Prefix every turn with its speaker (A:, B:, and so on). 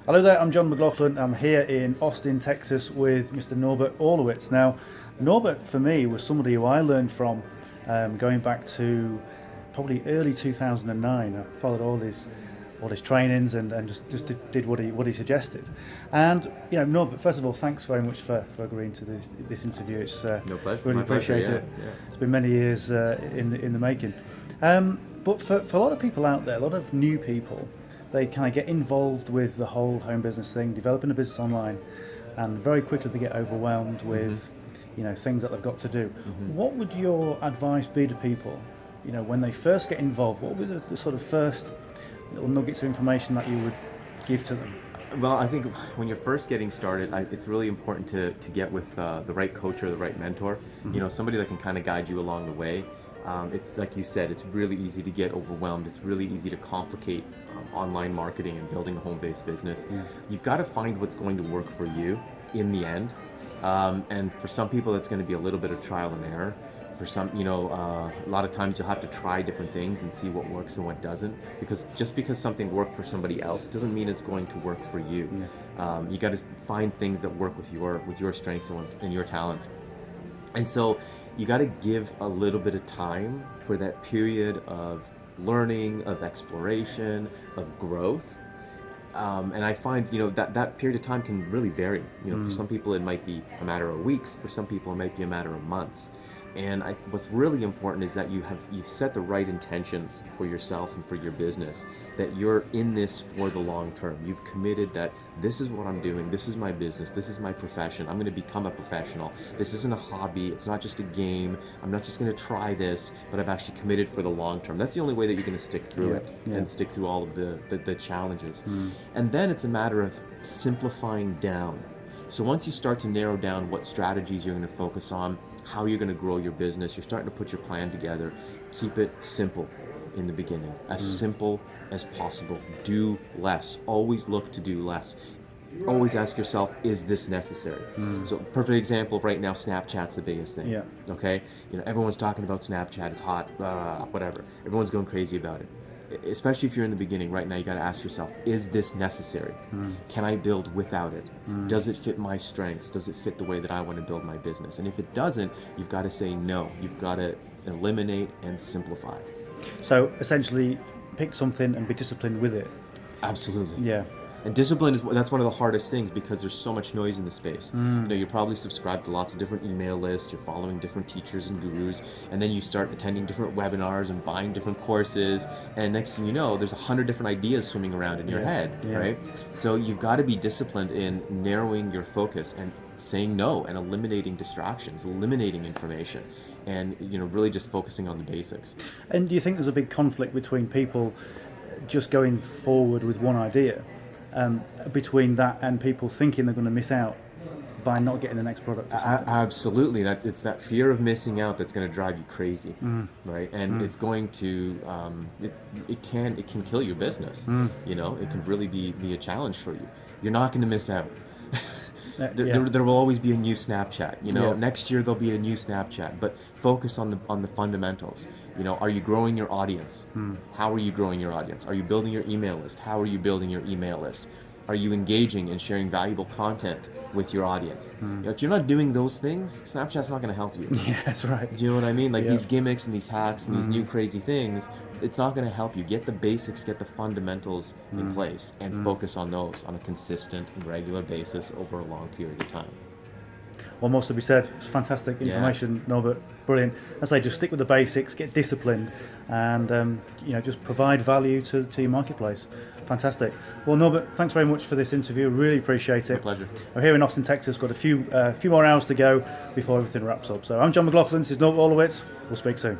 A: Hello there, I'm John McLauchlan. I'm here in Austin, Texas with Mr. Norbert Orlewicz. Now, Norbert for me was somebody who I learned from going back to probably early 2009. I followed all his trainings and just did what he suggested. And Norbert, first of all, thanks very much for agreeing to this interview. It's
B: no pleasure.
A: Really appreciate it. Yeah. It's been many years in the making. But for a lot of people out there, a lot of new people, they kind of get involved with the whole home business thing, developing a business online, and very quickly they get overwhelmed with things that they've got to do. What would your advice be to people, when they first get involved? What would be the sort of first little nuggets of information that you would give to them?
B: Well, I think when you're first getting started, it's really important to get with the right coach or the right mentor. Somebody that can kind of guide you along the way. It's like you said, it's really easy to get overwhelmed. It's really easy to complicate online marketing and building a home-based business. You've got to find what's going to work for you in the end. And for some people, it's going to be a little bit of trial and error. For some, a lot of times you'll have to try different things and see what works and what doesn't. Because just because something worked for somebody else doesn't mean it's going to work for you. You got to find things that work with your strengths and your talents. And so you got to give a little bit of time for that period of learning, of exploration, of growth. And I find, that period of time can really vary. For some people it might be a matter of weeks. For some people it might be a matter of months. And what's really important is that you've set the right intentions for yourself and for your business, that you're in this for the long term. You've committed that this is what I'm doing, this is my business, this is my profession, I'm going to become a professional. This isn't a hobby, it's not just a game, I'm not just going to try this, but I've actually committed for the long term. That's the only way that you're going to stick through it and stick through all of the challenges. And then it's a matter of simplifying down. So once you start to narrow down what strategies you're going to focus on, how you're going to grow your business, you're starting to put your plan together. Keep it simple in the beginning, as simple as possible. Do less. Always look to do less. Always ask yourself, is this necessary? So perfect example right now, Snapchat's the biggest thing. Okay, everyone's talking about Snapchat, it's hot, whatever. Everyone's going crazy about it. Especially if you're in the beginning right now, you got to ask yourself, is this necessary? Can I build without it? Does it fit my strengths? Does it fit the way that I want to build my business? And if it doesn't, you've got to say no. You've got to eliminate and simplify.
A: So essentially pick something and be disciplined with it.
B: Absolutely.
A: Yeah.
B: And discipline that's one of the hardest things because there's so much noise in the space. You're probably subscribed to lots of different email lists, you're following different teachers and gurus, and then you start attending different webinars and buying different courses, and next thing you know, there's 100 different ideas swimming around in your head, right? So you've got to be disciplined in narrowing your focus and saying no and eliminating distractions, eliminating information, and really just focusing on the basics.
A: And do you think there's a big conflict between people just going forward with one idea? Between that and people thinking they're going to miss out by not getting the next product?
B: Absolutely, it's that fear of missing out that's going to drive you crazy, right? And it's going to it can kill your business. It can really be a challenge for you. You're not going to miss out. There will always be a new Snapchat. Next year there'll be a new Snapchat. But focus on the fundamentals. Are you growing your audience? How are you growing your audience? Are you building your email list? How are you building your email list? Are you engaging and sharing valuable content with your audience? If you're not doing those things, Snapchat's not going to help you.
A: Yeah, that's right.
B: Do you know what I mean? Like these gimmicks and these hacks and these new crazy things, it's not going to help you. Get the basics, get the fundamentals in place, and focus on those on a consistent and regular basis over a long period of time.
A: Well, most to be said. It's fantastic information, Norbert. Brilliant. I say, just stick with the basics, get disciplined, and just provide value to your marketplace. Fantastic. Well, Norbert, thanks very much for this interview. Really appreciate it.
B: My pleasure.
A: We're here in Austin, Texas. Got a few more hours to go before everything wraps up. So I'm John McLauchlan. This is Norbert Orlewicz. We'll speak soon.